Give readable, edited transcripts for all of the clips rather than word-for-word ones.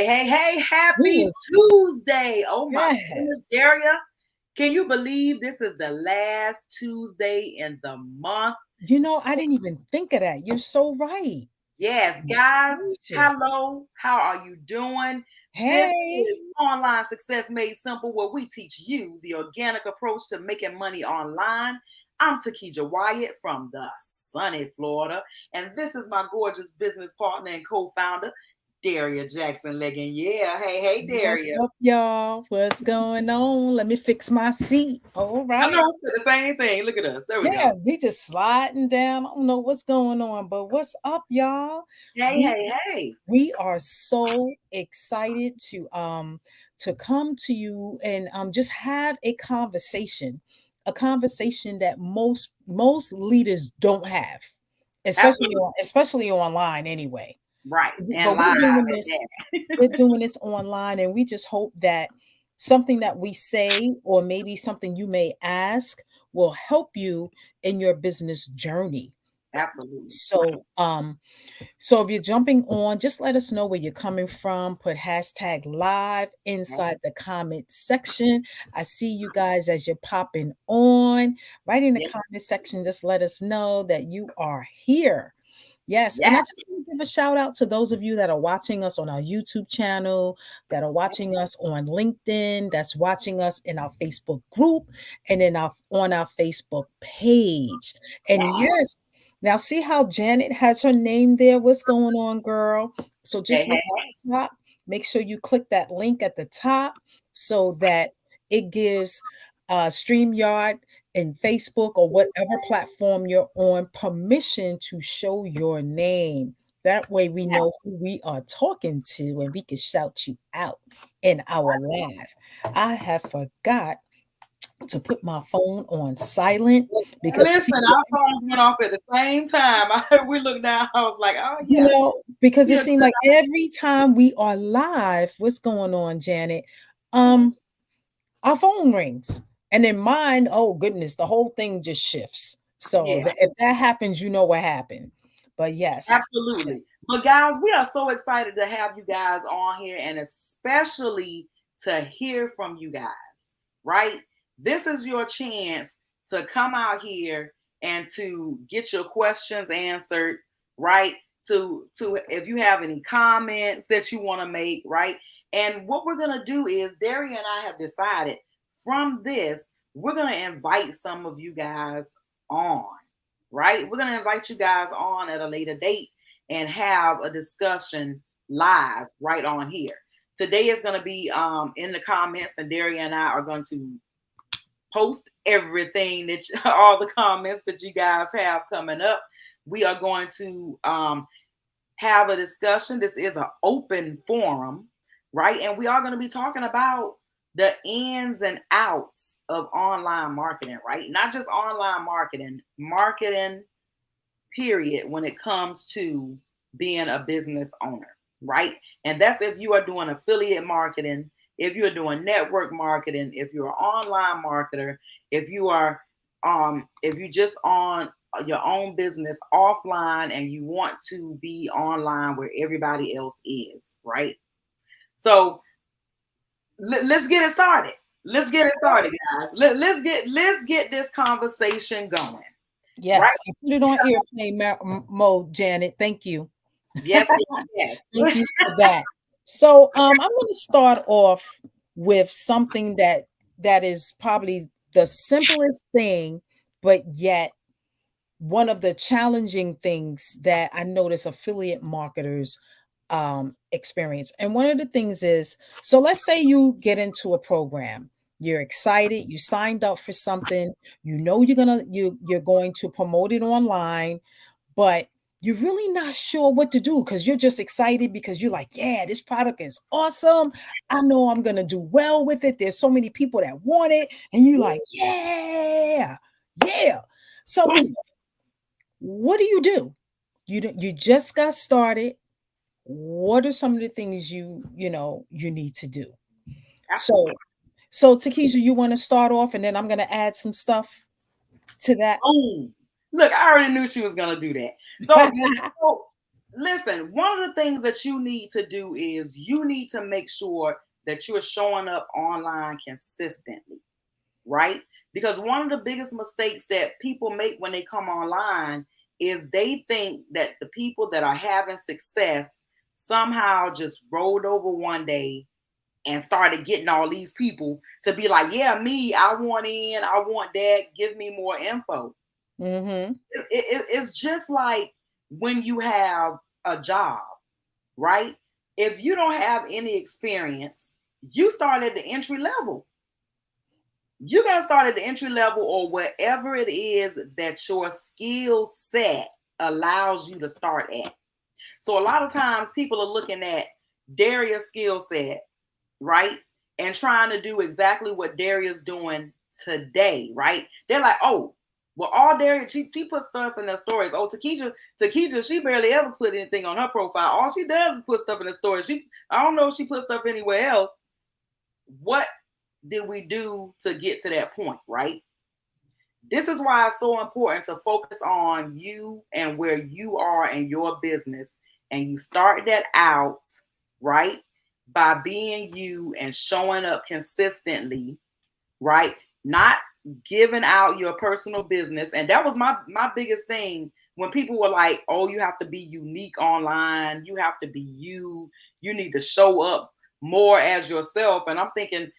Hey, happy Yes. Tuesday. Oh my Yes. goodness, Daria. Can you believe this is the last Tuesday in the month? I didn't even think of that. You're so right. Yes, My guys, gracious. hello. How are you doing? This Hey. is Online Success Made Simple, where we teach you the organic approach to making money online. I'm Takija Wyatt from the sunny Florida, and this is my gorgeous business partner and co-founder, Daria Jackson Legging. Yeah, hey, What's Daria. up, y'all? What's going on? Let me fix my seat. All I know right. I said the same thing. Look at us. There we go. Yeah, we just sliding down. I don't know what's going on, but what's up, y'all? Hey, We hey, hey. we are so excited to come to you and just have a conversation that most leaders don't have, Absolutely. especially online anyway. Right. And But live at we're that. doing this online, and we just hope that something that we say, or maybe something you may ask, will help you in your business journey. Absolutely. So if you're jumping on, just let us know where you're coming from. Put hashtag live inside the comment section. I see you guys as you're popping on. Right in the Yeah. comment section, just let us know that you are here. Yes, Yeah. and I just want to give a shout out to those of you that are watching us on our YouTube channel, that are watching us on LinkedIn, that's watching us in our Facebook group and in our on our Facebook page. And Yeah. yes, now see how Janet has her name there. What's going on, girl? So Hey, just look hey. at the top. Make sure you click that link at the top so that it gives StreamYard and Facebook or whatever platform you're on permission to show your name. That way we Yeah. know who we are talking to and we can shout you out in our live. I have forgot to put my phone on silent because see, Listen, our phones went off at the same time. We looked down. I was like, oh, yeah. because it Yeah. seemed like every time we are live, what's going on, Janet? Mhm. Um, our phone rings. And in mine, oh goodness, the whole thing just shifts. So Yeah. if that happens, you know what happened. But yes, Absolutely. yes, But guys, we are so excited to have you guys on here and especially to hear from you guys, right? This is your chance to come out here and to get your questions answered, right? To if you have any comments that you want to make, right? And what we're going to do is Daria and I have decided from this, we're going to invite some of you guys on, right? We're going to invite you guys on at a later date and have a discussion live right on here. Today is going to be in the comments, and Daria and I are going to post everything that all the comments that you guys have coming up. We are going to have a discussion. This is an open forum, right? And we are going to be talking about the ins and outs of online marketing, right? Not just online marketing, marketing period when it comes to being a business owner, right? And that's if you are doing affiliate marketing, if you're doing network marketing, if you're an online marketer, if you are if you just on your own business offline and you want to be online where everybody else is, right? So let's get it started. Let's get it started, guys. Let's get this conversation going, right? yes. I put it on airplane mode, Janet. Thank you. Yes, yes, Thank yes. you for that. So I'm going to start off with something that is probably the simplest thing, but yet one of the challenging things that I notice affiliate marketers experience. And one of the things is, so let's say you get into a program, you're excited, you signed up for something, you know you're going to promote it online, but you're really not sure what to do because you're just excited because you're like, yeah, this product is awesome. I know I'm going to do well with it. There's so many people that want it. And you're like, yeah, yeah. So it's what do? You just got started. What are some of the things you need to do? So Absolutely. so Takesha, you want to start off and then I'm gonna add some stuff to that. Boom. Look, I already knew she was gonna do that. So listen, one of the things that you need to do is you need to make sure that you're showing up online consistently, right? Because one of the biggest mistakes that people make when they come online is they think that the people that are having success somehow just rolled over one day and started getting all these people to be like, yeah, me, I want in, I want that, give me more info. Mm-hmm. It's just like when you have a job, right? If you don't have any experience, you start at the entry level. You're going to start at the entry level or whatever it is that your skill set allows you to start at. So a lot of times people are looking at Daria's skill set, right? And trying to do exactly what Daria's doing today, right? They're like, oh, well, all Daria, she puts stuff in her stories. Oh, Takesha, she barely ever put anything on her profile. All she does is put stuff in the stories. I don't know if she put stuff anywhere else. What did we do to get to that point, right? This is why it's so important to focus on you and where you are in your business. And you start that out, right? By being you and showing up consistently, right? Not giving out your personal business. And that was my biggest thing when people were like, oh, you have to be unique online. You have to be you. You need to show up more as yourself. And I'm thinking,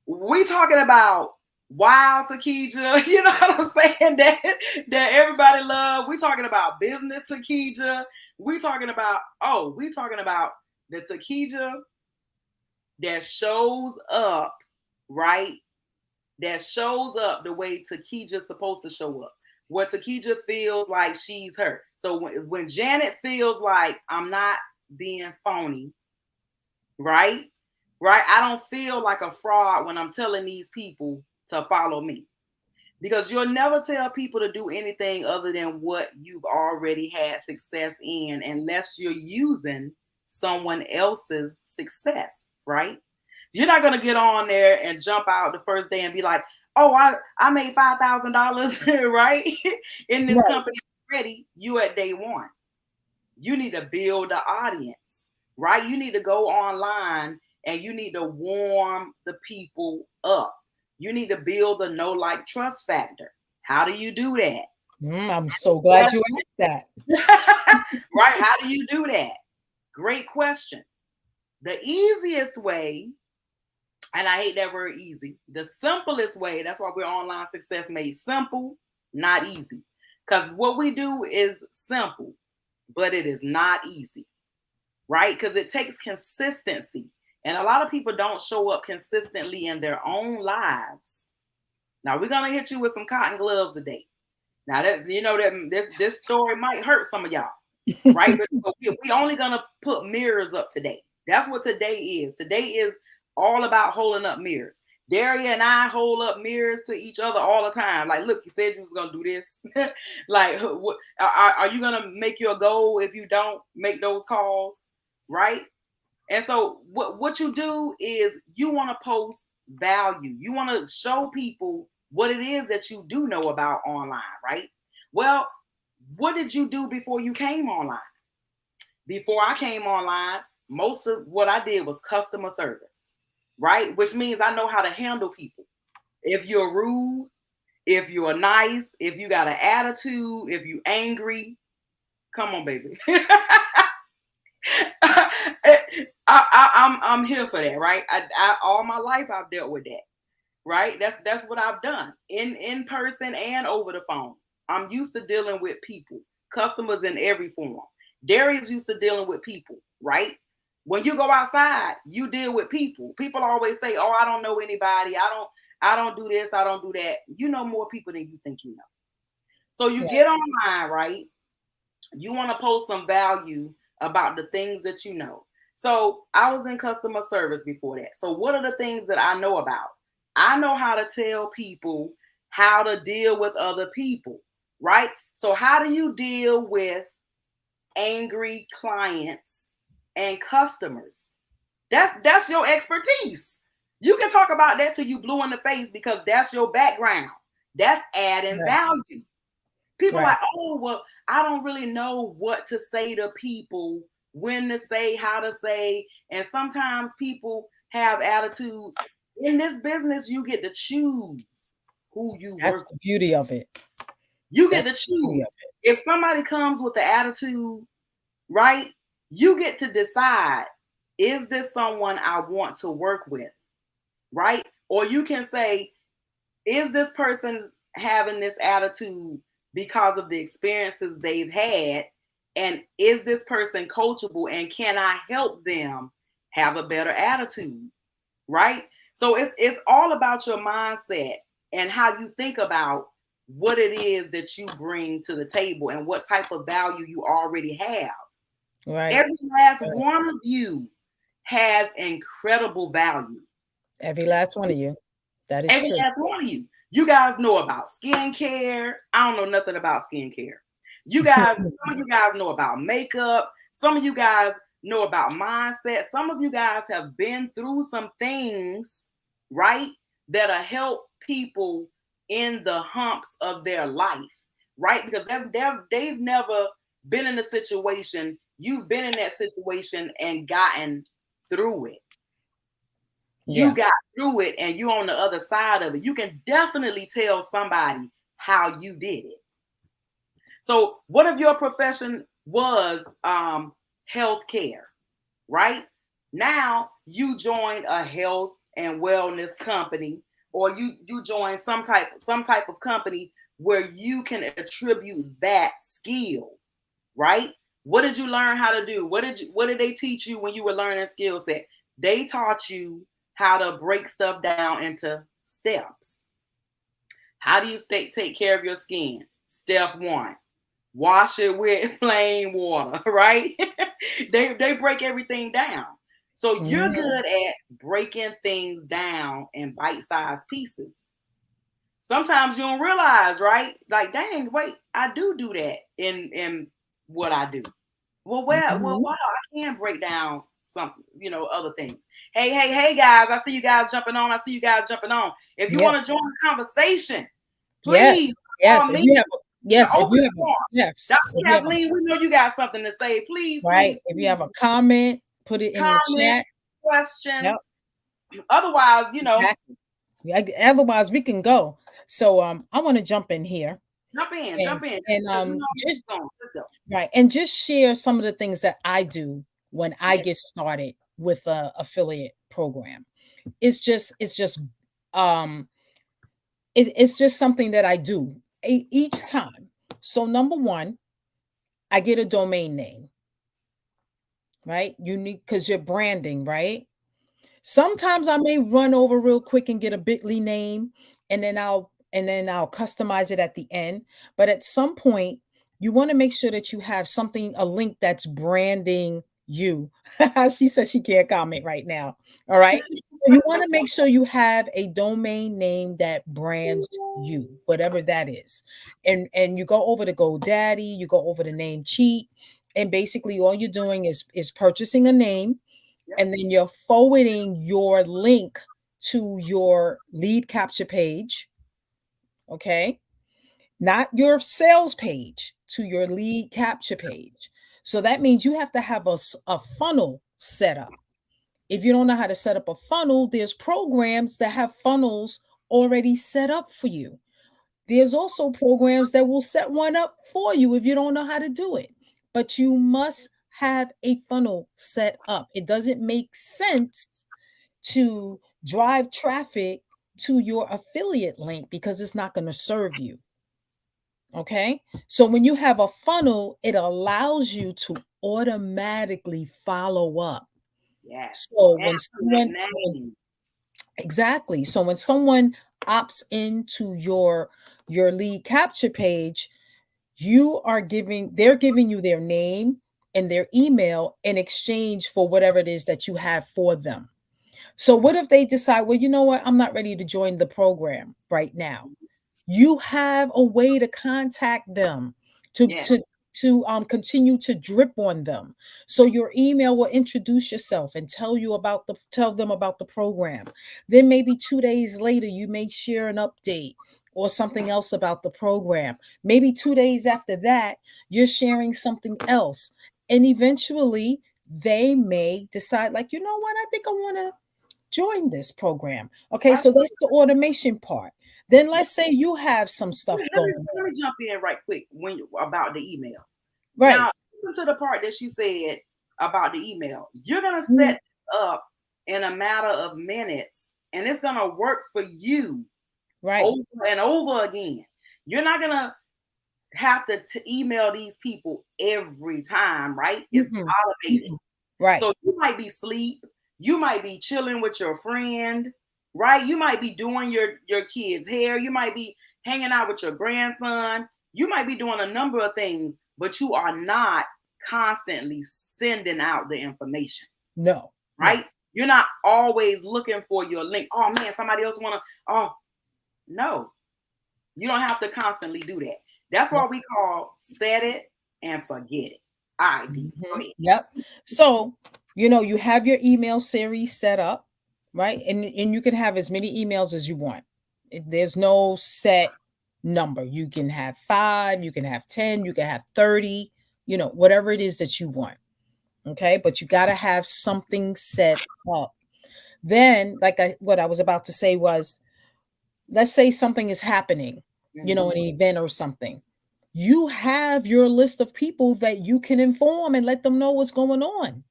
we talking about wild Takesha, you know what I'm saying? That everybody love. We talking about business Takesha. We talking about the Takesha that shows up, right? That shows up the way Takesha's supposed to show up. Where Takesha feels like she's her. So when Janet feels like I'm not being phony, right? Right? I don't feel like a fraud when I'm telling these people to follow me. Because you'll never tell people to do anything other than what you've already had success in, unless you're using someone else's success, right? You're not going to get on there and jump out the first day and be like, oh, I made $5,000, right? In this company already. You at day one. You need to build the audience, right? You need to go online and you need to warm the people up. You need to build the know, like, trust factor. How do you do that? I'm so glad you asked that. Right? How do you do that? Great question. The easiest way, and I hate that word easy, the simplest way, that's why we're Online Success Made Simple, not easy. Because what we do is simple, but it is not easy, right? Because it takes consistency. And a lot of people don't show up consistently in their own lives. Now we're gonna hit you with some cotton gloves today. Now that that this story might hurt some of y'all, right? But we only gonna put mirrors up today. That's what today is. Today is all about holding up mirrors. Daria and I hold up mirrors to each other all the time. Like, look, you said you was gonna do this. Like, what, are you gonna make your goal if you don't make those calls, right? And so what you do is you want to post value. You want to show people what it is that you do know about online, right? Well, what did you do before you came online? Before I came online, most of what I did was customer service, right? Which means I know how to handle people. If you're rude, if you're nice, if you got an attitude, if you're angry, come on, baby. I'm here for that, right? I all my life I've dealt with that, right? That's what I've done in person and over the phone. I'm used to dealing with people, customers in every form. Darius used to dealing with people, right? When you go outside, you deal with people. People always say, "Oh, I don't know anybody. I don't do this. I don't do that." You know more people than you think you know. So you get online, right? You want to post some value about the things that you know. So I was in customer service before that. So what are the things that I know about? I know how to tell people how to deal with other people, right? So how do you deal with angry clients and customers? That's your expertise. You can talk about that till you blue in the face because that's your background. That's adding value. People are Right. like, oh, well, I don't really know what to say to people, when to say, how to say. And sometimes people have attitudes. In this business, you get to choose who you That's work the with. beauty of it. You get That's to the beauty of choose. it. If somebody comes with the attitude, right, you get to decide, is this someone I want to work with? Right? Or you can say, is this person having this attitude because of the experiences they've had? And is this person coachable, and can I help them have a better attitude? Right? So it's all about your mindset and how you think about what it is that you bring to the table and what type of value you already have. Right. Every last Right. one of you has incredible value. Every last one of you. That is Every true. last one of you. You guys know about skincare. I don't know nothing about skincare. You guys, some of you guys know about makeup. Some of you guys know about mindset. Some of you guys have been through some things, right, that'll help people in the humps of their life, right? Because they've never been in a situation. You've been in that situation and gotten through it. You Yeah. got through it and you on the other side of it. You can definitely tell somebody how you did it. So what if your profession was healthcare, right? Now you join a health and wellness company, or you join some type of company where you can attribute that skill, right? What did you learn how to do? What did they teach you when you were learning skill set? They taught you how to break stuff down into steps. How do you take care of your skin? Step one, wash it with plain water, right? they break everything down. So you're Mhm. good at breaking things down in bite-sized pieces. Sometimes you don't realize, right? Like, dang, wait, I do that in what I do. Well, Mhm. wow, I can break down some, other things. Hey, guys, I see you guys jumping on. I see you guys jumping on. If you Yeah. want to join the conversation, Yes. please call Yes. If me. you have The yes, if open you have forum. yes, Dr. if you have Kathleen, we know you got something to say. Please, right, please, if you please, have a comment, put it in the chat. comments, questions. Yep. Otherwise, Exactly. Yeah, otherwise we can go. So I want to jump in here jump in, and jump in. and Because you um know just you're going. Let's go. right and just share some of the things that I do when I Yes, get started with a affiliate program. It's just um it's just something that I do each time. So number one, I get a domain name, right? You need because you're branding, right? Sometimes I may run over real quick and get a Bitly name, and then I'll customize it at the end. But at some point, you want to make sure that you have something, a link that's branding you. She says she can't comment right now. All right. So you want to make sure you have a domain name that brands you, whatever that is. And you go over to GoDaddy, you go over to Namecheap, and basically all you're doing is purchasing a name, yep, and then you're forwarding your link to your lead capture page, okay? Not your sales page, to your lead capture page. So that means you have to have a funnel set up. If you don't know how to set up a funnel, there's programs that have funnels already set up for you. There's also programs that will set one up for you if you don't know how to do it. But you must have a funnel set up. It doesn't make sense to drive traffic to your affiliate link because it's not going to serve you. Okay. So when you have a funnel, it allows you to automatically follow up. yes. So And when like someone, name. exactly. So when someone opts into your lead capture page, they're giving you their name and their email in exchange for whatever it is that you have for them. So what if they decide, well, you know what, I'm not ready to join the program right now? You have a way to contact them to Yes, to to continue to drip on them. So your email will introduce yourself and tell them about the program. Then maybe 2 days later, you may share an update or something else about the program. Maybe 2 days after that, you're sharing something else. And eventually they may decide, like, you know what, I think I want to join this program. Okay, so that's the automation part. Then let's say you have some stuff going Let on. me jump in right quick about the email. Right. Now, listen to the part that she said about the email. You're gonna Mhm. set up in a matter of minutes, and it's gonna work for you Right. over and over again. You're not gonna have to email these people every time, right? It's Mhm. automated. Mhm. Right. So you might be asleep, you might be chilling with your friend, right? You might be doing your kids' hair, you might be hanging out with your grandson, you might be doing a number of things, but you are not constantly sending out the information, No. No. right? You're not always looking for your link. Oh man, somebody else wanna. Oh no, you don't have to constantly do that. That's No. why we call set it and forget it. All right, D. Go ahead. Yep. So, you have your email series set up, right? And you can have as many emails as you want. There's no set number. You can have 5, you can have 10, you can have 30, whatever it is that you want. Okay? But you got to have something set up. Then, what I was about to say was, let's say something is happening, Mhm. an event or something. You have your list of people that you can inform and let them know what's going on.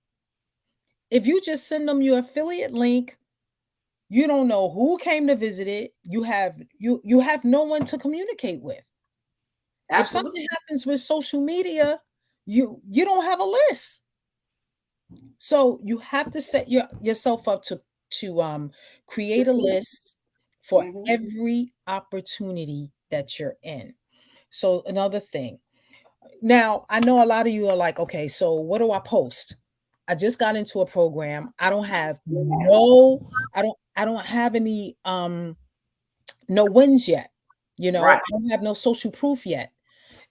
If you just send them your affiliate link, you don't know who came to visit it. You have no one to communicate with. If Absolutely. something happens with social media, you don't have a list. So you have to set yourself up to create a list for Mhm. every opportunity that you're in. So another thing. Now, I know a lot of you are like, okay, so what do I post? I just got into a program. Yeah. I don't have any no wins yet. Right. I don't have no social proof yet.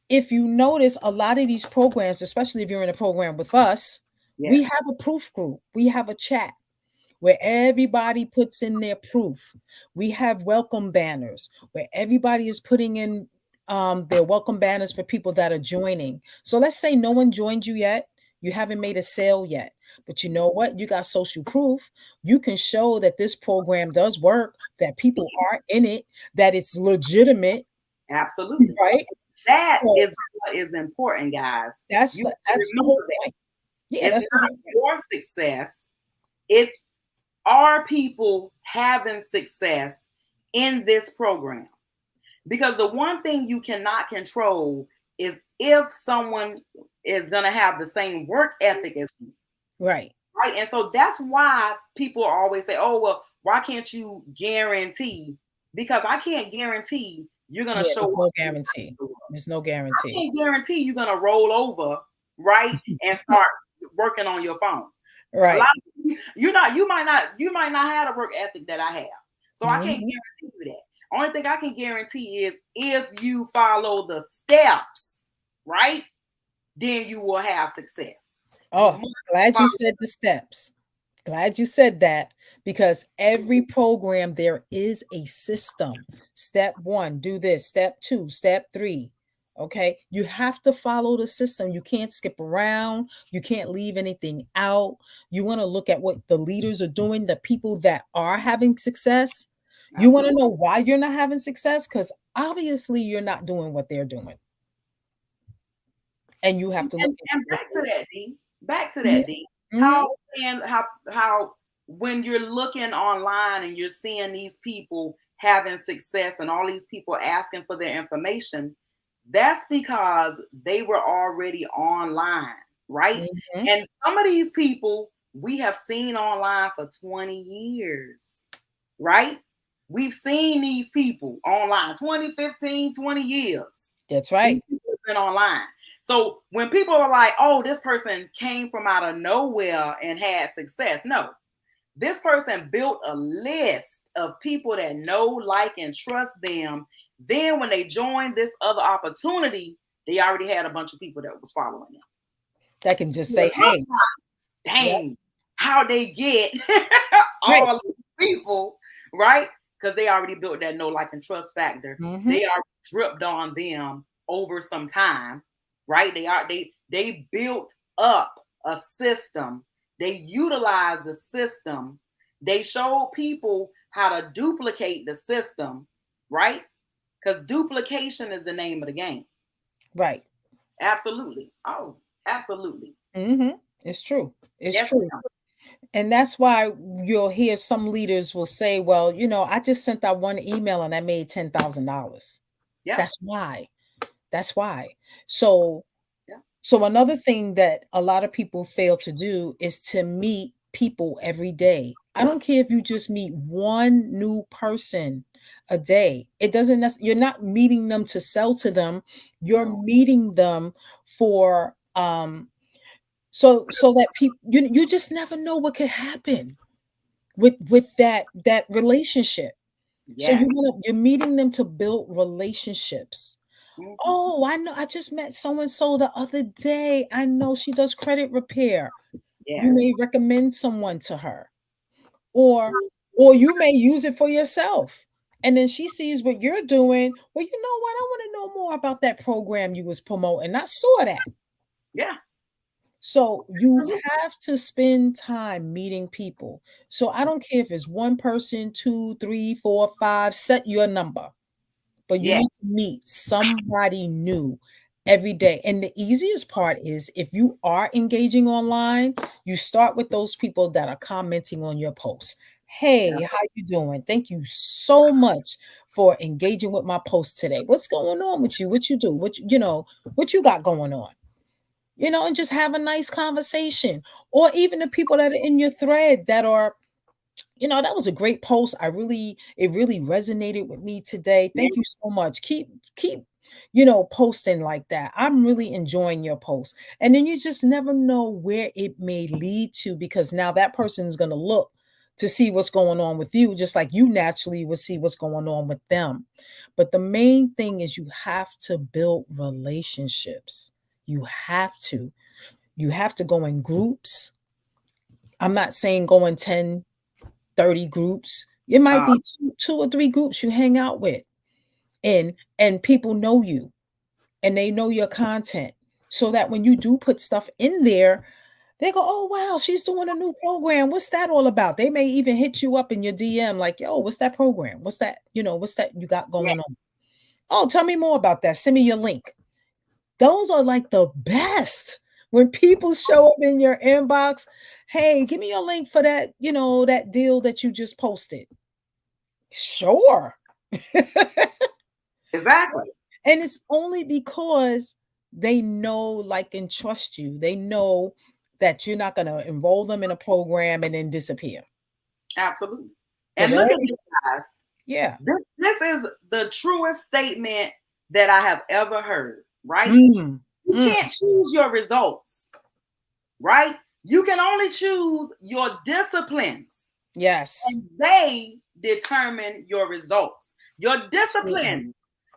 If you notice, a lot of these programs, especially if you're in a program with us, we Yes. have a proof group. We have a chat where everybody puts in their proof. We have welcome banners where everybody is putting in their welcome banners for people that are joining. So let's say no one joined you yet. You haven't made a sale yet. But you know what? You got social proof. You can show that this program does work, that people are in it, that it's legitimate, Absolutely. right? That So is what is important, guys. that's You the have to that's the remember whole that. point. Yeah, It's that's the not whole point. your success. It's our people having success in this program. Because the one thing you cannot control is if someone is going to have the same work ethic as you. Right. Right. And so that's why people always say, oh, well, why can't you guarantee? Because I can't guarantee you're going to Yeah, show there's up. no guarantee. There's no I guarantee. can't guarantee you're going to roll over, right, and start working on your phone. A lot Right. of you, you might not have a work ethic that I have. So I can't Mhm. guarantee you that. Only thing I can guarantee is if you follow the steps, right, then you will have success. You Oh, must glad follow. you said the steps. Glad you said that because every program there is a system. Step 1, do this. Step 2, step 3. Okay? You have to follow the system. You can't skip around. You can't leave anything out. You want to look at what the leaders are doing, the people that are having success. You want to Absolutely. know why you're not having success cuz obviously you're not doing what they're doing. And you have to look and see And what back to they. that, D. Back to Mhm. that, D. Mhm. And how when you're looking online and you're seeing these people having success and all these people asking for their information, that's because they were already online, right? Mhm. And some of these people we have seen online for 20 years, right? We've seen these people online 20, 15, 20 years. That's These right. people have been online. So when people are like, oh, this person came from out of nowhere and had success, no, this person built a list of people that know, like, and trust them. Then when they joined this other opportunity, they already had a bunch of people that was following them. That can just So say, it looks "Hey." like, Yep. dang, how they get Right. all these people, right? because they already built that know, like, and trust factor. Mm-hmm. They are dripped on them over some time, right? They built up a system. They utilize the system. They showed people how to duplicate the system, right? Because duplication is the name of the game. Right. Absolutely. Oh, absolutely. Mm-hmm. It's true. It's Yes, true. ma'am. And that's why you'll hear some leaders will say, well, I just sent out one email and I made $10,000. Yeah. That's why. That's why. So, Yeah. so another thing that a lot of people fail to do is to meet people every day. I don't care if you just meet one new person a day. It doesn't you're not meeting them to sell to them. You're No. meeting them for so that people you just never know what could happen with that relationship. So Yeah. you're meeting them to build relationships. Mhm. Oh, I know. I just met so and so the other day. I know she does credit repair. Yeah. You may recommend someone to her, or you may use it for yourself. And then she sees what you're doing. Well, you know what? I want to know more about that program you was promoting. I saw that. Yeah. So you have to spend time meeting people. So I don't care if it's one person, two, three, four, five, set your number. But you Yeah. need to meet somebody new every day. And the easiest part is if you are engaging online, you start with those people that are commenting on your posts. Hey, how you doing? Thank you so much for engaging with my post today. What's going on with you? What you do? What you got going on? And just have a nice conversation. Or even the people that are in your thread that are that was a great post. It really resonated with me today. Yeah. Thank you so much. Keep posting like that. I'm really enjoying your post. And then you just never know where it may lead to, because now that person is going to look to see what's going on with you, just like you naturally would see what's going on with them. But the main thing is you have to build relationships. You have to. You have to go in groups. I'm not saying go in 10, 30 groups. It might Uh, be two or three groups you hang out with, and people know you and they know your content, so that when you do put stuff in there, they go, oh wow, she's doing a new program. What's that all about? They may even hit you up in your DM like, yo, what's that program? What's that? What's that you got yeah. going on? Oh, tell me more about that. Send me your link. Those are like the best. When people show up in your inbox, hey, give me your link for that, that deal that you just posted. Sure. Exactly. And it's only because they know, like, and trust you. They know that you're not going to enroll them in a program and then disappear. Absolutely. Because And look at this, guys. yeah. This is the truest statement that I have ever heard, right? Mm, You can't choose your results, right? You can only choose your disciplines. yes. And they determine your results. Your disciplines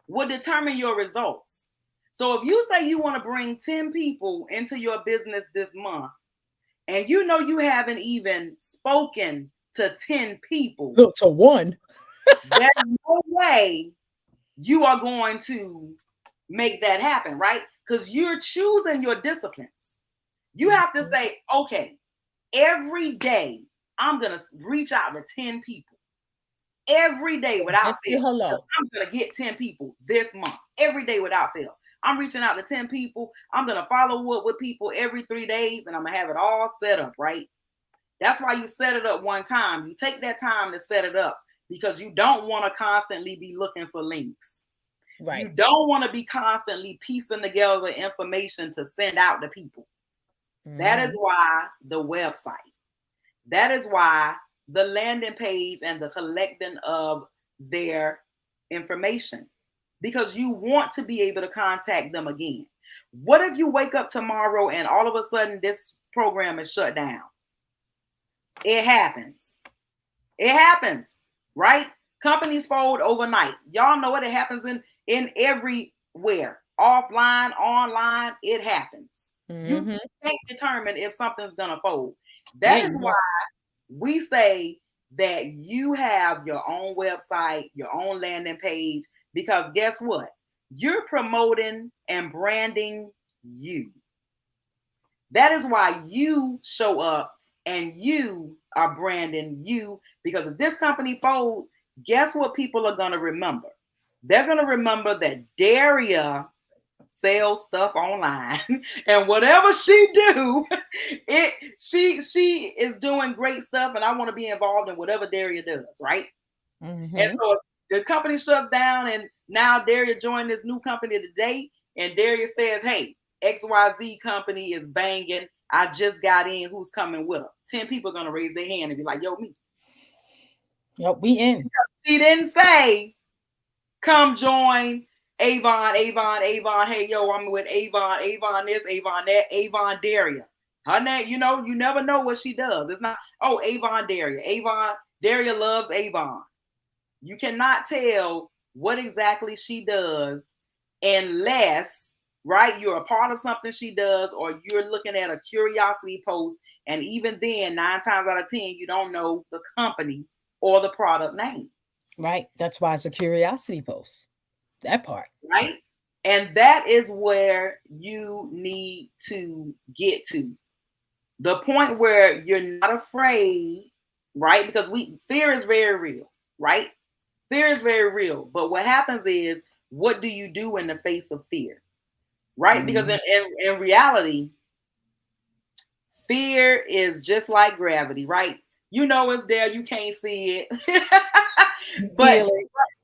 will determine your results. So if you say you want to bring 10 people into your business this month, and you haven't even spoken to 10 people, To one. there's no way you are going to make that happen, right? Because you're choosing your disciplines. You have to say, okay, every day I'm going to reach out to 10 people. Every day without Just say fail. hello. I'm going to get 10 people this month. Every day without fail. I'm reaching out to 10 people. I'm going to follow up with people every 3 days, and I'm going to have it all set up, right? That's why you set it up one time. You take that time to set it up because you don't want to constantly be looking for links. Right. You don't want to be constantly piecing together information to send out to people. That is why the website. That is why the landing page and the collecting of their information, because you want to be able to contact them again. What if you wake up tomorrow and all of a sudden this program is shut down? It happens. It happens, right? Companies fold overnight. Y'all know what it happens in everywhere. Offline, online, it happens. You can't determine if something's gonna fold. That is why we say that you have your own website, your own landing page, because guess what? You're promoting and branding you. That is why you show up and you are branding you, because if this company folds, guess what people are going to remember? They're going to remember that Daria sells stuff online and whatever she do, she is doing great stuff, and I want to be involved in whatever Daria does, right? Mm-hmm. And so the company shuts down, and now Daria joined this new company today, and Daria says, hey, XYZ company is banging. I just got in. Who's coming with her? 10 people are going to raise their hand and be like, yo, me. Yep, we in. She didn't say, come join Avon. Hey, yo, I'm with Avon this, Avon that, Avon Daria. Her name, you never know what she does. It's not, oh, Avon Daria loves Avon. You cannot tell what exactly she does unless, right, you're a part of something she does, or you're looking at a curiosity post. And even then, 9 times out of 10, you don't know the company or the product name. Right. That's why it's a curiosity post. That part. Right. And that is where you need to get to. The point where you're not afraid, right? Because fear is very real, right? Fear is very real. But what happens is, what do you do in the face of fear? Right? Mm-hmm. Because in reality, fear is just like gravity, right? You know it's there, you can't see it. But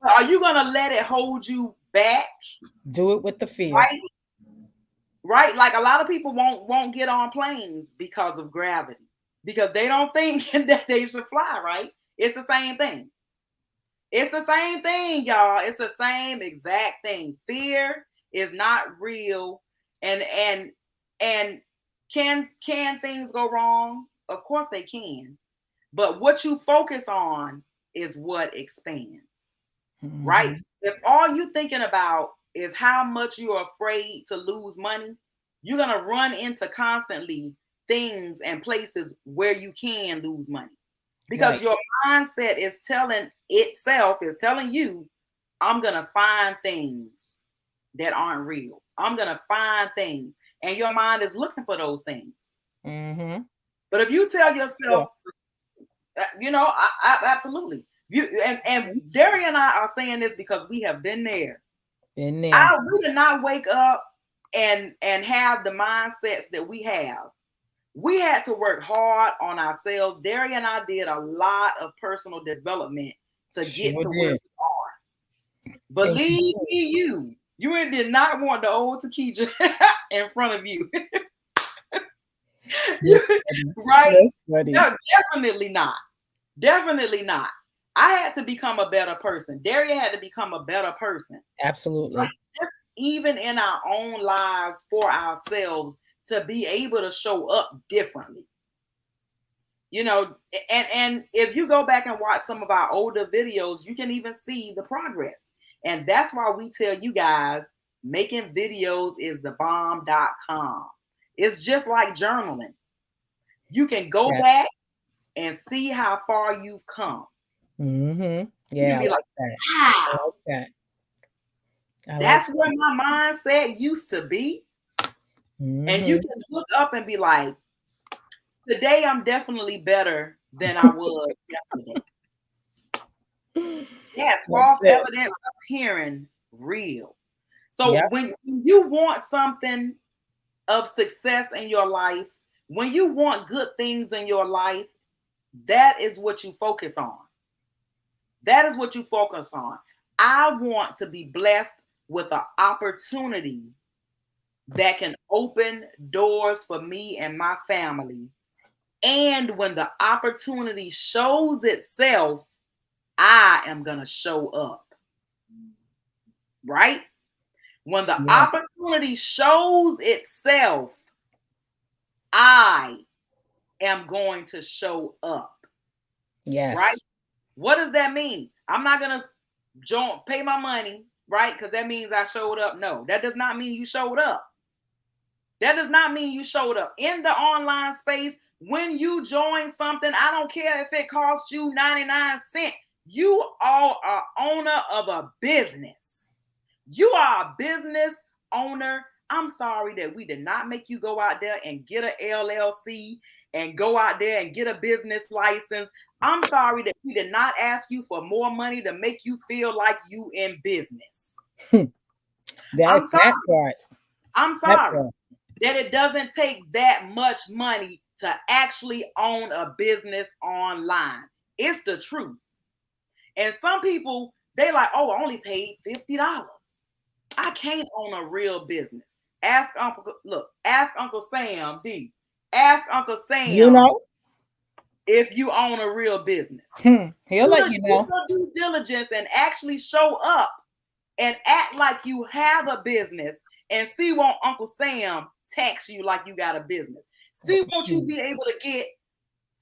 are you gonna let it hold you back? Do it with the fear. Right? Like a lot of people won't get on planes because of gravity, because they don't think that they should fly, right? It's the same thing. It's the same thing, y'all. It's the same exact thing. Fear is not real. And can things go wrong? Of course they can. But what you focus on is what expands. Mm-hmm. Right? If all you're thinking about is how much you're afraid to lose money, you're going to run into constantly things and places where you can lose money. Because your mindset is telling you, I'm going to find things that aren't real. I'm going to find things. And your mind is looking for those things. Mm-hmm. But if you tell yourself, I absolutely. And Daria and I are saying this because we have been there. We did not wake up and have the mindsets that we have. We had to work hard on ourselves. Daria and I did a lot of personal development to get to where we are. Believe me, you did not want the old Takija in front of you. Right? No, definitely not. Definitely not. I had to become a better person. Daria had to become a better person. Absolutely. Like, just even in our own lives for ourselves, to be able to show up differently. And if you go back and watch some of our older videos, you can even see the progress. And that's why we tell you guys, making videos is the bomb.com. It's just like journaling. You can go back and see how far you've come. Mm-hmm. Yeah, you'll be like, wow. I like that. That's where my mindset used to be. Mm-hmm. And you can look up and be like, today I'm definitely better than I was yesterday. Yes, false evidence appearing real. So when you want something of success in your life, when you want good things in your life, that is what you focus on. That is what you focus on. I want to be blessed with an opportunity that can open doors for me and my family. And when the opportunity shows itself, I am going to show up. Right? When the opportunity shows itself, I am going to show up. Yes. Right? What does that mean? I'm not going to pay my money, right? Because that means I showed up. No, that does not mean you showed up. That does not mean you showed up. In the online space, when you join something, I don't care if it costs you 99 cents. You all are owner of a business. You are a business owner. I'm sorry that we did not make you go out there and get an LLC and go out there and get a business license. I'm sorry that we did not ask you for more money to make you feel like you in business. I'm sorry. I'm sorry that it doesn't take that much money to actually own a business online. It's the truth. And some people, they like, oh, I only paid $50. I can't own a real business. Ask Uncle Sam D. Ask Uncle Sam. You know, if you own a real business, he'll let you know. Do due diligence and actually show up and act like you have a business, and see won't Uncle Sam tax you like you got a business. See won't you be able to get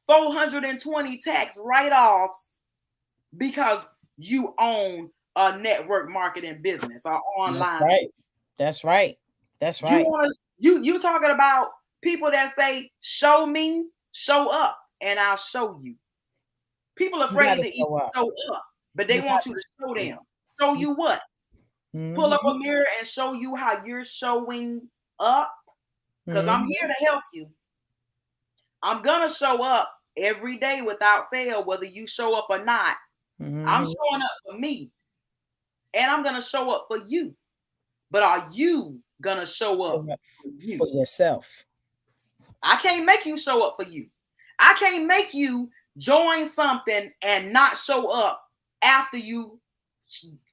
420 tax write-offs because you own a network marketing business or online. That's right. You talking about people that say, show me, show up, and I'll show you. People are afraid to even show up, but they want you to show them. Show you what? Pull up a mirror and show you how you're showing up. Because I'm here to help you. I'm going to show up every day without fail, whether you show up or not. I'm showing up for me. And I'm going to show up for you. But are you going to show up for yourself? I can't make you show up for you. I can't make you join something and not show up after you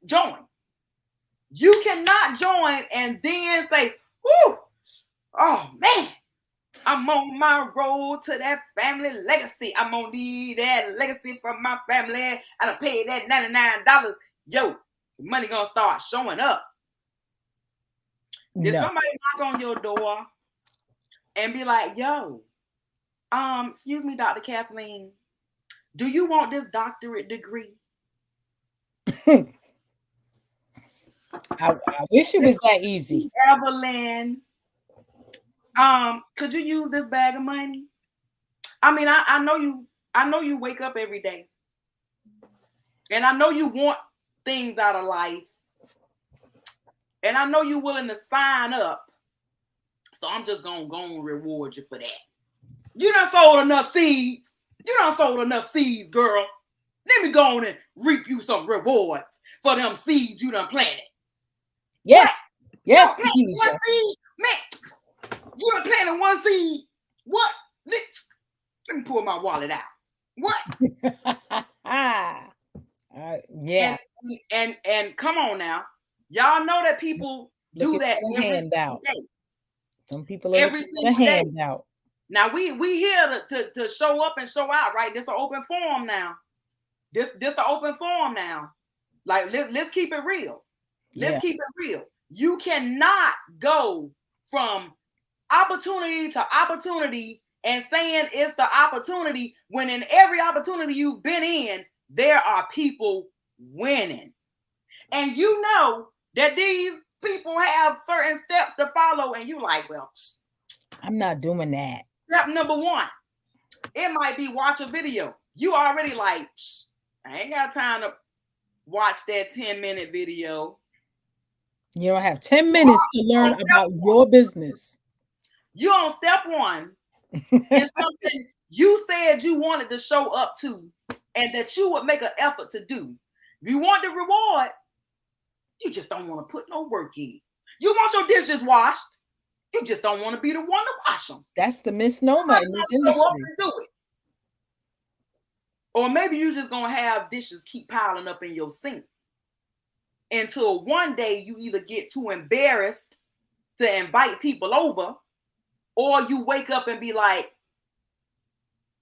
join. You cannot join and then say, whoo, oh man, I'm on my road to that family legacy. I'm going to need that legacy from my family. I done paid that $99. Yo, the money going to start showing up. Did somebody knock on your door and be like, yo, excuse me, Dr. Kathleen, do you want this doctorate degree? I wish it was that easy. Evelyn, could you use this bag of money? I mean, I know you wake up every day. And I know you want things out of life. And I know you're willing to sign up. So I'm just going to go and reward you for that. You done sold enough seeds. Girl. Let me go on and reap you some rewards for them seeds you done planted. Yes. What? Yes, One seed? Man, you done planted one seed. What? Let me pull my wallet out. What? Yeah. And come on now. Y'all know that people do that every single day. Some people are every single handout. Now we here to show up and show out, right? This an open forum now. This an open forum now. Like let's keep it real. Keep it real. You cannot go from opportunity to opportunity and saying it's the opportunity when in every opportunity you've been in, there are people winning. And you know that these people have certain steps to follow, and you like, well, I'm not doing that. Step number one, it might be watch a video. You already like, I ain't got time to watch that 10-minute video. You don't have 10 minutes to learn about your business. You on step one, and something you said you wanted to show up to, and that you would make an effort to do. You want the reward, you just don't want to put no work in. You want your dishes washed, you just don't want to be the one to wash them. That's the misnomer in this industry. Do it. Or maybe you just gonna have dishes keep piling up in your sink until one day you either get too embarrassed to invite people over, or you wake up and be like,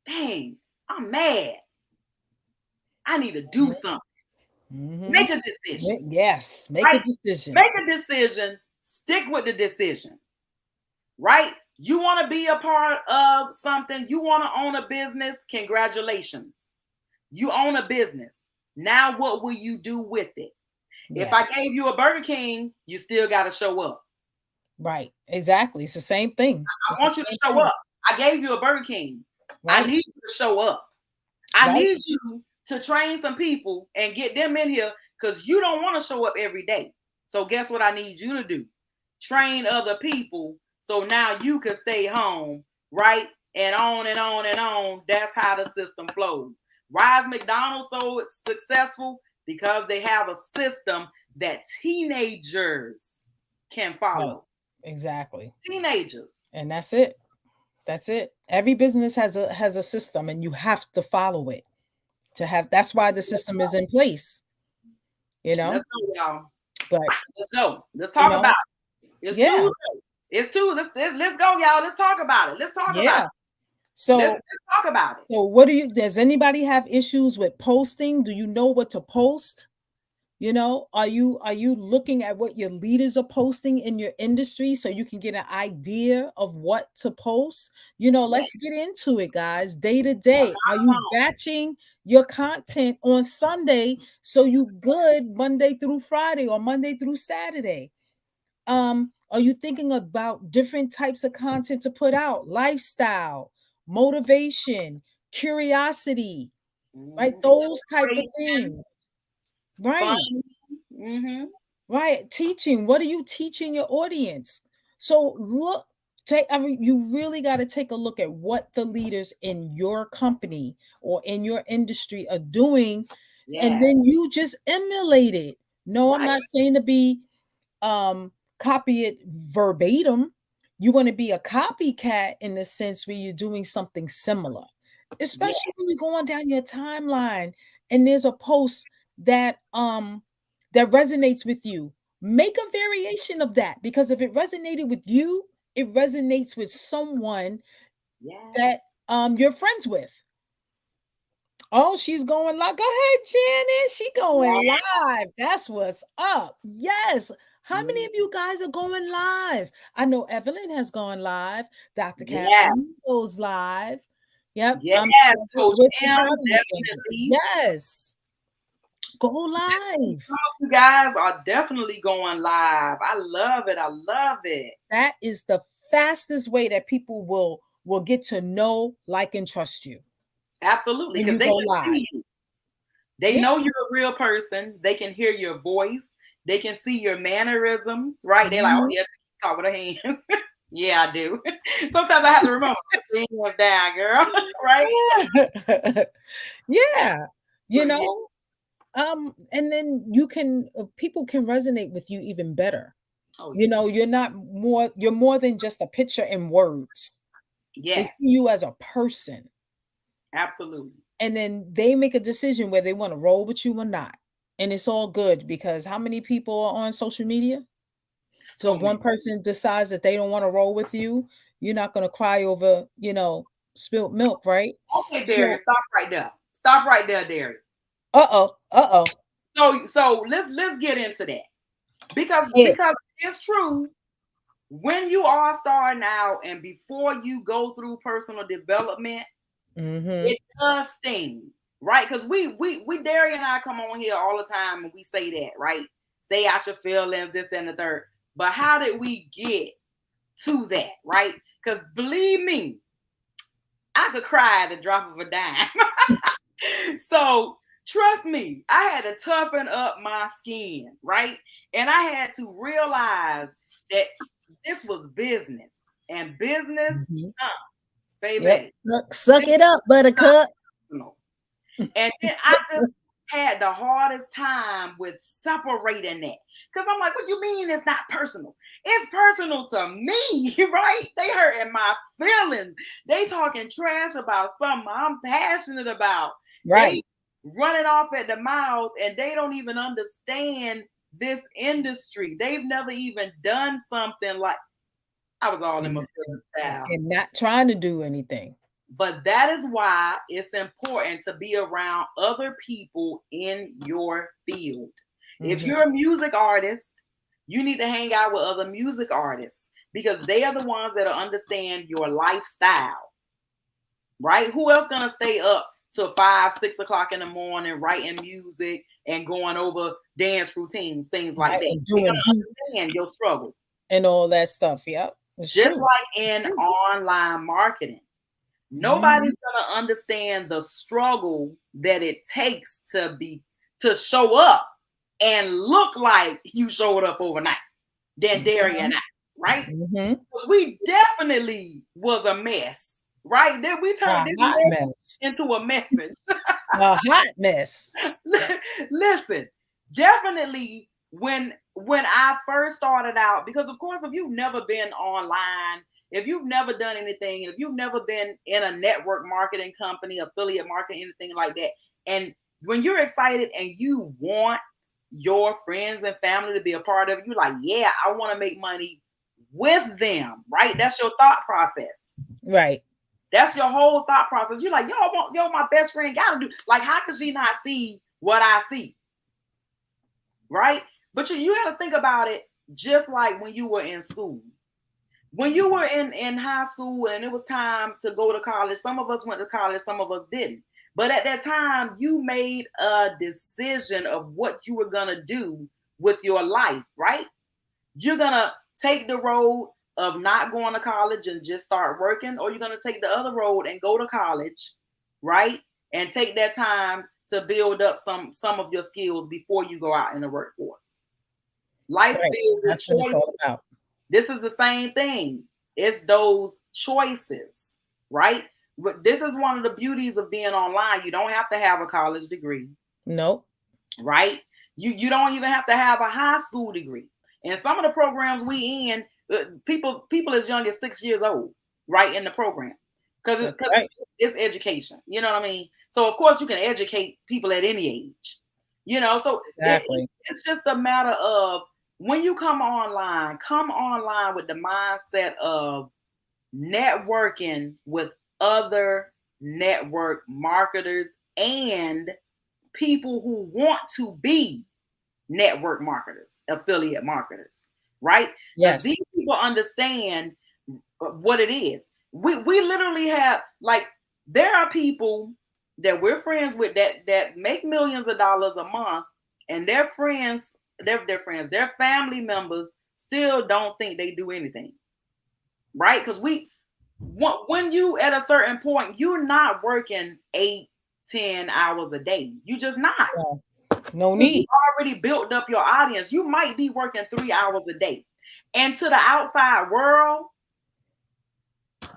dang, I'm mad. I need to do something. Make a decision. Yes, make a decision. Make a decision. Stick with the decision. Right? You want to be a part of something. You want to own a business. Congratulations. You own a business. Now what will you do with it? Yeah. If I gave you a Burger King, you still got to show up. Right. Exactly. It's the same thing. I want you to show up. I gave you a Burger King. I Right. need you to show up. I Right. need you to train some people and get them in here because you don't want to show up every day. So guess what I need you to do? Train other people so now you can stay home, right? And on and on and on. That's how the system flows. Why is McDonald's so successful? Because they have a system that teenagers can Right. follow. Exactly. Teenagers. And that's it. That's it. Every business has a system, and you have to follow it to have. That's why the Let's system go. is in place. You know. Let's go, y'all. But Let's go. Let's you talk know, about it. It's yeah, Tuesday. It's Tuesday. Let's go, y'all. Let's talk about it. Let's talk about yeah. it. Let's So talk about it. so what do you? Does anybody have issues with posting? Do you know what to post? You know, are you looking at what your leaders are posting in your industry so you can get an idea of what to post? You know, Yeah. let's get into it, guys. Day to day, are you batching your content on Sunday so you good Monday through Friday or Monday through Saturday? Are you thinking about different types of content to put out? Lifestyle, motivation, curiosity, right? Those type of things. Fun. Right. Mm-hmm. Right. Teaching. What are you teaching your audience? So look, you really got to take a look at what the leaders in your company or in your industry are doing, and Yeah. then you just emulate it. No, I'm Right. not saying to be copy it verbatim. You want to be a copycat in the sense where you're doing something similar, Yeah. especially when you're going down your timeline and there's a post that resonates with you. Make a variation of that, because if it resonated with you, it resonates with someone Yeah. that you're friends with. Oh, she's going live. Go ahead, Janet. She going Yeah. live. That's what's up. Yes. How many of you guys are going live? I know Evelyn has gone live. Dr. Yeah. Kathleen goes live. Yep. Yes. Coach We're so M, proud of you, Janet. definitely. Yes. Go live. Some of you guys are definitely going live. I love it. I love it. That is the fastest way that people will get to know, like, and trust you Absolutely. when Because you they go can live. see you. They Yeah. know you're a real person. They can hear your voice. They can see your mannerisms, right? They're like, oh, yeah, talk with her hands. Yeah, I do. Sometimes I have to remember, bring them down, girl. Right? Yeah. You So, yeah. know, and then you can people can resonate with you even better. Oh, You know, you're more than just a picture and words. They yes, see you as a person, absolutely. and then they make a decision whether they want to roll with you or not. And it's all good, because how many people are on social media? So So if one many. person decides that they don't want to roll with you, you're not going to cry over, spilt milk, right? Okay, So, Darius, stop right there. Stop right there, Darius. uh-oh. So let's get into that. Because Yeah. because it's true. When you are starting out and before you go through personal development, Mm-hmm. it does sting, right? Because we Derry and I come on here all the time and we say that, right? Stay out your feelings, this, that, and the third. But how did we get to that, right? Because believe me, I could cry at the drop of a dime. So trust me, I had to toughen up my skin, right? And I had to realize that this was business, and business, Mm-hmm. Yep. baby, Suck it up, buttercup. personal. And then I just had the hardest time with separating that. Because I'm like, what do you mean it's not personal? It's personal to me, right? They hurting my feelings. They talking trash about something I'm passionate about. They Right. running off at the mouth and they don't even understand this industry. They've never even done something like I was all in my And, feelings style. and not trying to do anything. But that is why it's important to be around other people in your field. If Mm-hmm. you're a music artist, you need to hang out with other music artists because they are the ones that understand your lifestyle, right? Who else gonna stay up till 5, 6 o'clock in the morning writing music and going over dance routines, things like Right. that? And They're doing gonna beats understand your struggle. and all that stuff. Yep. It's Just true. like in online marketing. Nobody's gonna understand the struggle that it takes to show up and look like you showed up overnight than Derry and I, right? Because we definitely was a mess, right? Then we turned this mess into a message. A hot mess. Listen, definitely when I first started out, because of course, if you've never been online, if you've never done anything, if you've never been in a network marketing company, affiliate marketing, anything like that, and when you're excited and you want your friends and family to be a part of it, you're like, yeah, I want to make money with them, right? That's your thought process. Right. That's your whole thought process. You're like, yo, my best friend gotta do, like, how can she not see what I see? Right? But you have to think about it just like when you were in school. When you were in high school and it was time to go to college, some of us went to college, some of us didn't. But at that time, you made a decision of what you were going to do with your life, right? You're going to take the road of not going to college and just start working, or you're going to take the other road and go to college, right? And take that time to build up some of your skills before you go out in the workforce. Life is that's what it's all about. This is the same thing. It's those choices, right? But this is one of the beauties of being online. You don't have to have a college degree. Nope. Right? You don't even have to have a high school degree. And some of the programs we in, people as young as 6 years old, right, in the program. Because it's education. You know what I mean? So of course you can educate people at any age. You know, so it's just a matter of, when you come online with the mindset of networking with other network marketers and people who want to be network marketers, affiliate marketers, right? Yes. These people understand what it is. We literally have, like, there are people that we're friends with that make millions of dollars a month, and their friends, their family members still don't think they do anything, right? Because when you at a certain point, you're not working 8-10 hours a day. You just not. No need. You already built up your audience. You might be working 3 hours a day, and to the outside world,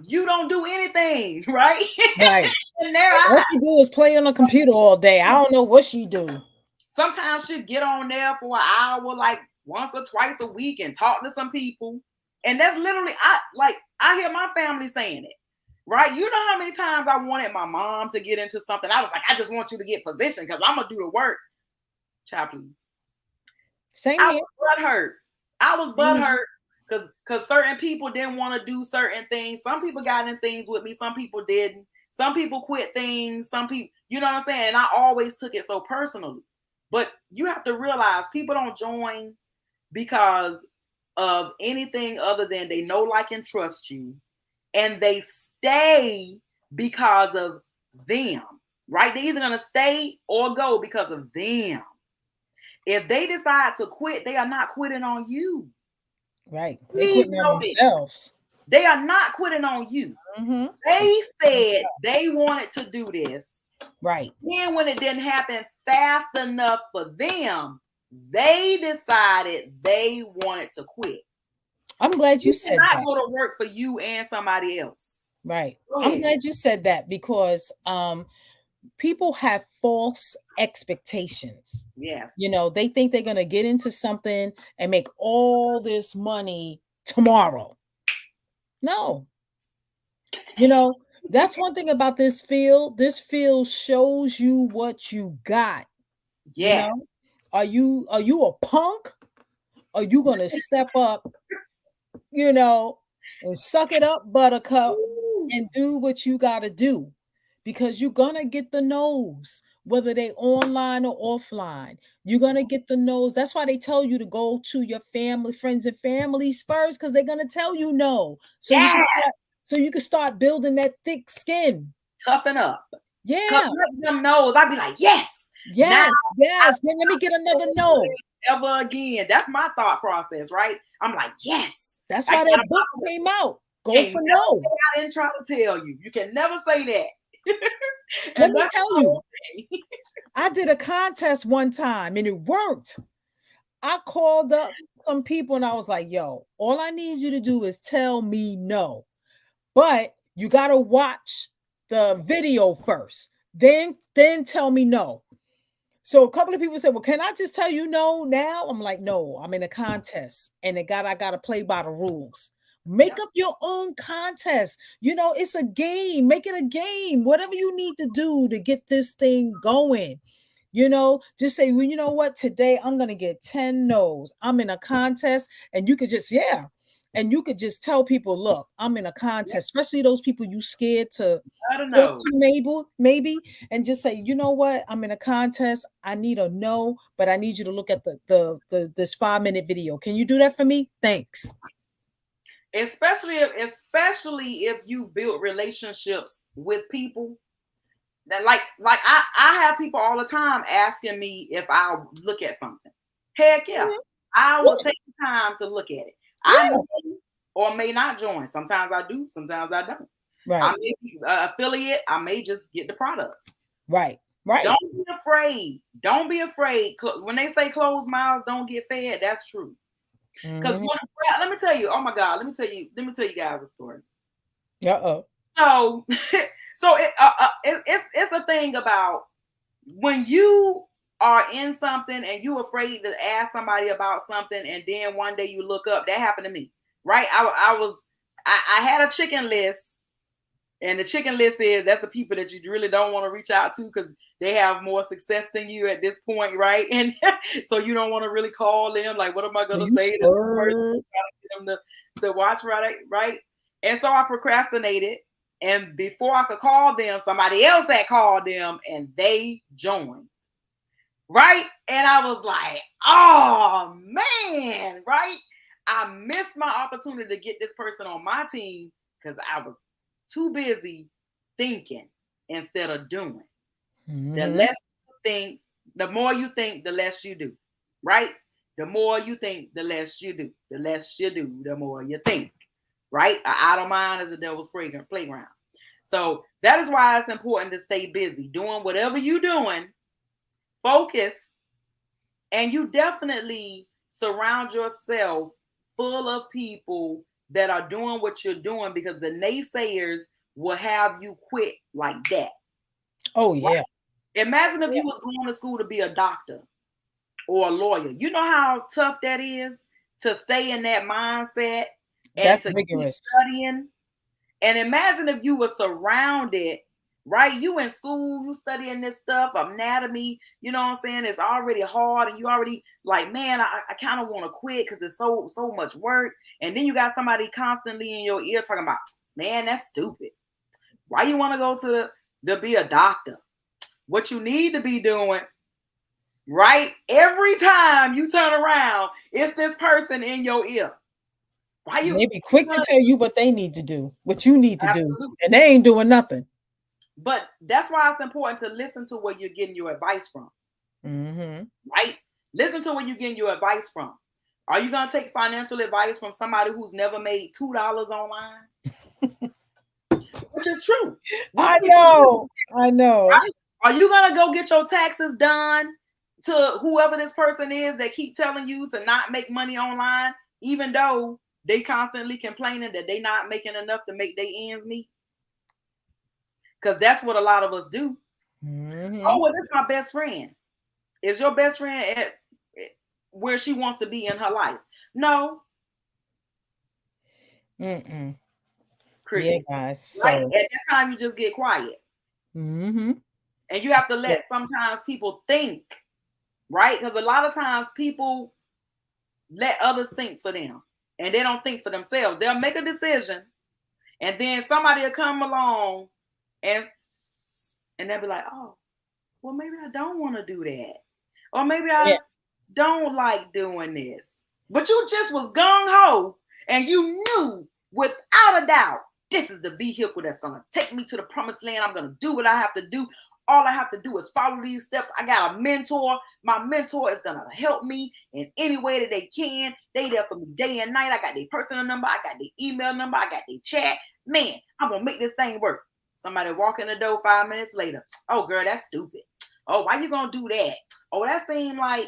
you don't do anything, right? Right. And what she do is play on the computer all day. I don't know what she do. Sometimes she get on there for an hour, like once or twice a week, and talk to some people. And that's literally, I hear my family saying it, right? You know how many times I wanted my mom to get into something. I was like, I just want you to get positioned because I'm going to do the work. Child, please. Same here. I was butthurt because certain people didn't want to do certain things. Some people got in things with me. Some people didn't. Some people quit things. Some people, you know what I'm saying? And I always took it so personally. But you have to realize people don't join because of anything other than they know, like, and trust you. And they stay because of them, right? They're either going to stay or go because of them. If they decide to quit, they are not quitting on you. Right. They quitting on themselves. They are not quitting on you. Mm-hmm. They said they wanted to do this. Right. Then when it didn't happen fast enough for them, they decided they wanted to quit. I'm glad you said that. Not go to work for you and somebody else. Right. I'm glad you said that because people have false expectations. Yes. You know, they think they're going to get into something and make all this money tomorrow. No. You know, that's one thing about this field. This field shows you what you got. Yes. You know? Are you a punk? Are you going to step up, you know, and suck it up, buttercup, and do what you got to do? Because you're going to get the no's, whether they online or offline. You're going to get the no's. That's why they tell you to go to your family, friends and families first, because they're going to tell you no. So, you can start building that thick skin. Toughen up. Yeah. Them no's, I'd be like, yes. Yes. Then let me get another no. Ever again. That's my thought process, right? I'm like, yes. That's why that book came out. Go for no. I didn't try to tell you. You can never say that. Let me tell you, I did a contest one time and it worked. I called up some people and I was like, yo, all I need you to do is tell me no. But you got to watch the video first. Then tell me no. So a couple of people said, well, can I just tell you no now? I'm like, no, I'm in a contest and I got to play by the rules. Make up your own contest. You know, it's a game. Make it a game. Whatever you need to do to get this thing going. You know, just say, well, you know what? Today I'm going to get 10 no's. I'm in a contest. And you could just, and you could just tell people, look, I'm in a contest, especially those people you scared to talk to maybe, and just say, you know what? I'm in a contest. I need a no, but I need you to look at this 5-minute video. Can you do that for me? Thanks. Especially if you build relationships with people. That like I have people all the time asking me if I'll look at something. Heck yeah. Mm-hmm. I will take the time to look at it. I may or may not join. Sometimes I do, sometimes I don't. Right. I may be affiliate, I may just get the products. Right. Don't be afraid. Don't be afraid. When they say closed mouths don't get fed, that's true. Because let me tell you, oh my God, let me tell you guys a story. So it's a thing about when you are in something and you're afraid to ask somebody about something, and then one day you look up. That happened to me, right? I had a chicken list, and the chicken list is that's the people that you really don't want to reach out to because they have more success than you at this point, right? And so you don't want to really call them. Like, what am I going to say to the person? Get them to watch, right? And so I procrastinated. And before I could call them, somebody else had called them and they joined. Right? And I was like, oh man, right? I missed my opportunity to get this person on my team because I was too busy thinking instead of doing. Mm-hmm. The less you think, the more you think, the less you do. Right? The more you think, the less you do. The less you do, the more you think. Right? An idle mind is a devil's playground. So that is why it's important to stay busy, doing whatever you're doing, focus, and you definitely surround yourself full of people that are doing what you're doing, because the naysayers will have you quit like that. Oh, yeah. Right? Imagine if you was going to school to be a doctor or a lawyer. You know how tough that is to stay in that mindset. That's and rigorous. Keep studying. And imagine if you were surrounded, right? You in school, you studying this stuff, anatomy, you know what I'm saying? It's already hard and you already like, man, I kind of want to quit because it's so much work. And then you got somebody constantly in your ear talking about, man, that's stupid. Why you want to go to be a doctor? What you need to be doing, right? Every time you turn around, it's this person in your ear. Why you maybe quick to tell you what they need to do, what you need to do, and they ain't doing nothing. But that's why it's important to listen to where you're getting your advice from. Mm-hmm. Right? Listen to where you're getting your advice from. Are you going to take financial advice from somebody who's never made $2 online? Which is true. I know. Right? Are you going to go get your taxes done to whoever this person is that keep telling you to not make money online, even though they constantly complaining that they're not making enough to make their ends meet? Because that's what a lot of us do. Mm-hmm. Oh, well, this is my best friend. Is your best friend at where she wants to be in her life? No. Yeah, guys. So. Right? At that time, you just get quiet. Mm-hmm. And you have to let sometimes people think, right? Because a lot of times people let others think for them. And they don't think for themselves. They'll make a decision. And then somebody will come along and they'll be like, oh, well, maybe I don't want to do that. Or maybe I don't like doing this. But you just was gung-ho and you knew without a doubt, this is the vehicle that's going to take me to the promised land. I'm going to do what I have to do. All I have to do is follow these steps. I got a mentor. My mentor is going to help me in any way that they can. They there for me day and night. I got their personal number. I got their email number. I got their chat. Man, I'm going to make this thing work. Somebody walk in the door 5 minutes later. Oh, girl, that's stupid. Oh, why you going to do that? Oh, that seems like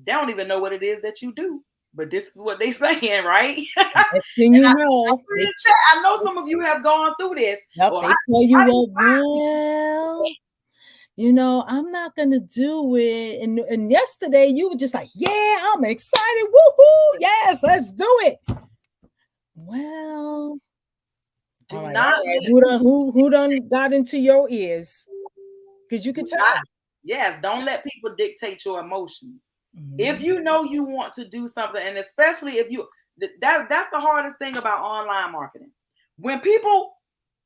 they don't even know what it is that you do. But this is what they saying, right? Then you know. I know some of you have gone through this. Yep, they tell you, well, you know, I'm not gonna do it. And yesterday you were just like, yeah, I'm excited. Woohoo! Yes, let's do it. Well, do not who done got into your ears? Because you can tell. Yes, don't let people dictate your emotions. Mm-hmm. If you know you want to do something, and especially if you that's the hardest thing about online marketing. When people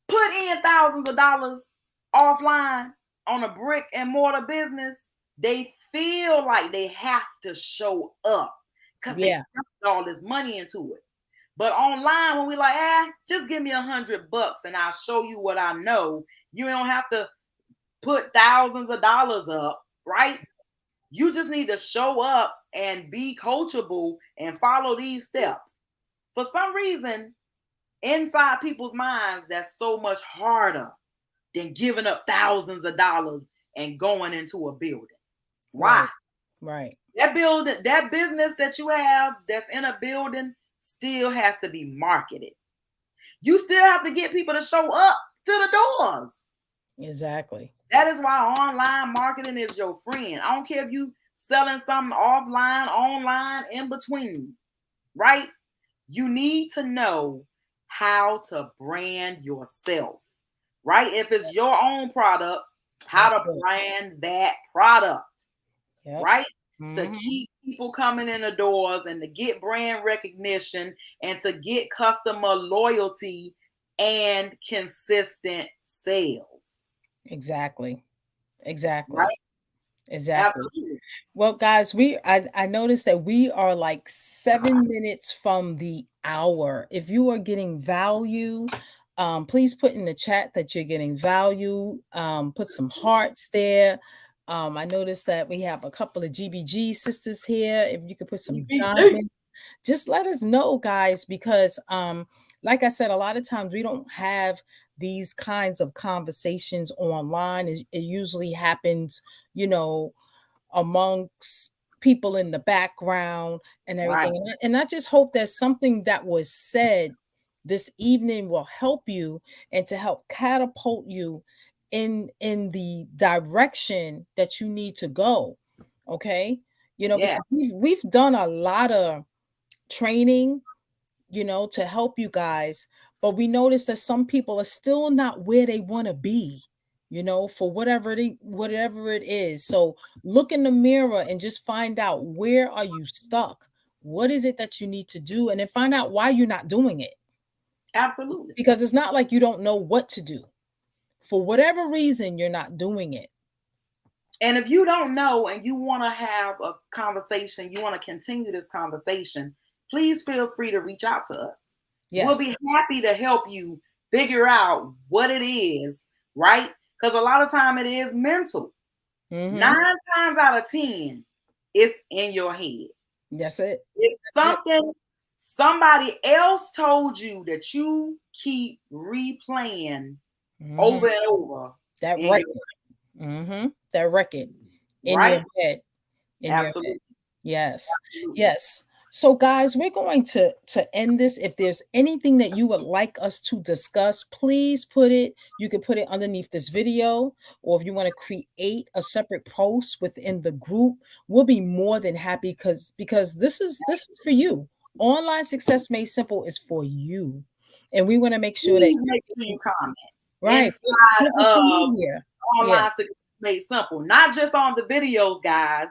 put in thousands of dollars offline on a brick and mortar business, they feel like they have to show up because they put all this money into it. But online, when we like, just give me $100 and I'll show you what I know. You don't have to put thousands of dollars up, right? You just need to show up and be coachable and follow these steps. For some reason, inside people's minds, that's so much harder than giving up thousands of dollars and going into a building. Why? Right. That building, that business that you have that's in a building still has to be marketed. You still have to get people to show up to the doors. Exactly. That is why online marketing is your friend. I don't care if you selling something offline, online, in between, right? You need to know how to brand yourself, right? If it's your own product, how to brand that product, right? Mm-hmm. To keep people coming in the doors and to get brand recognition and to get customer loyalty and consistent sales. Exactly. Right? Exactly. Absolutely. Well, guys, I noticed that we are like 7 minutes from the hour. If you are getting value, please put in the chat that you're getting value. Put some hearts there. I noticed that we have a couple of GBG sisters here. If you could put some diamonds, just let us know, guys, because like I said, a lot of times we don't have these kinds of conversations online. It usually happens, you know, amongst people in the background and everything. Right. And I just hope that something that was said this evening will help you and to help catapult you in the direction that you need to go. Okay. You know, because we've done a lot of training, you know, to help you guys, but we notice that some people are still not where they want to be, you know, for whatever it is. So look in the mirror and just find out, where are you stuck? What is it that you need to do? And then find out why you're not doing it. Absolutely. Because it's not like you don't know what to do. For whatever reason, you're not doing it. And if you don't know and you want to have a conversation, you want to continue this conversation, please feel free to reach out to us. Yes. We'll be happy to help you figure out what it is, right? Because a lot of time it is mental. Mm-hmm. 9 times out of 10, it's in your head. That's it. It's something somebody else told you that you keep replaying over and over. That record. Mm-hmm. That record in your head. Absolutely. Yes. Absolutely. Yes. So guys, we're going to end this. If there's anything that you would like us to discuss, please put it. You can put it underneath this video, or if you want to create a separate post within the group, we'll be more than happy, because this is for you. Online Success Made Simple is for you, and we want to make sure that you comment right inside of Online Success Made Simple, not just on the videos, guys.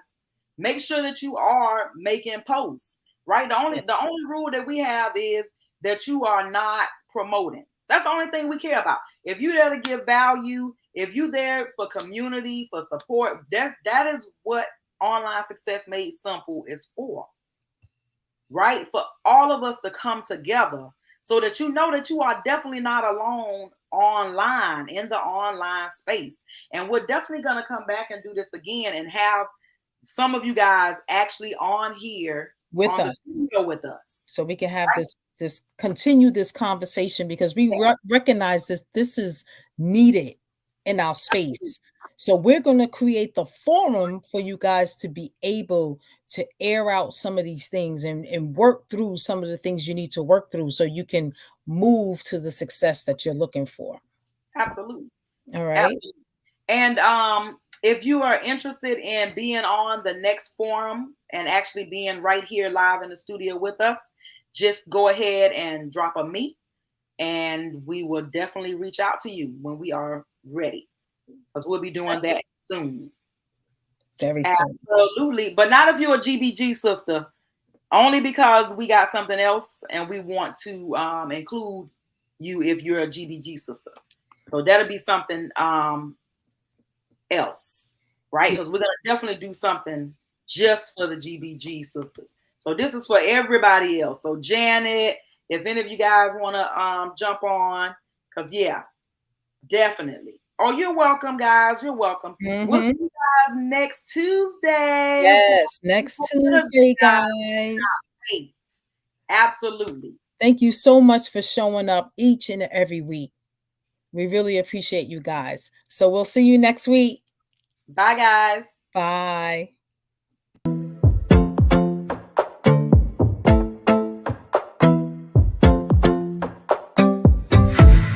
Make sure that you are making posts. Right. The only rule that we have is that you are not promoting. That's the only thing we care about. If you're there to give value, if you're there for community, for support, that is what Online Success Made Simple is for. Right. For all of us to come together so that you know that you are definitely not alone online, in the online space. And we're definitely going to come back and do this again and have some of you guys actually on here with on us, the studio with us, so we can have right? this continue this conversation, because we recognize this is needed in our space. So we're going to create the forum for you guys to be able to air out some of these things and work through some of the things you need to work through, so you can move to the success that you're looking for. Absolutely. All right. Absolutely. And if you are interested in being on the next forum and actually being right here live in the studio with us, just go ahead and drop a me, and we will definitely reach out to you when we are ready, because we'll be doing that soon. Very soon. Absolutely. But not if you're a GBG sister, only because we got something else and we want to include you if you're a GBG sister. So that'll be something else, right? Because we're gonna definitely do something just for the GBG sisters. So this is for everybody else. So Janet, if any of you guys want to jump on, because yeah, definitely. Oh, you're welcome, guys. You're welcome. We'll see you guys next Tuesday. Yes, next Tuesday, guys. Absolutely. Thank you so much for showing up each and every week. We really appreciate you guys. So we'll see you next week. Bye, guys. Bye.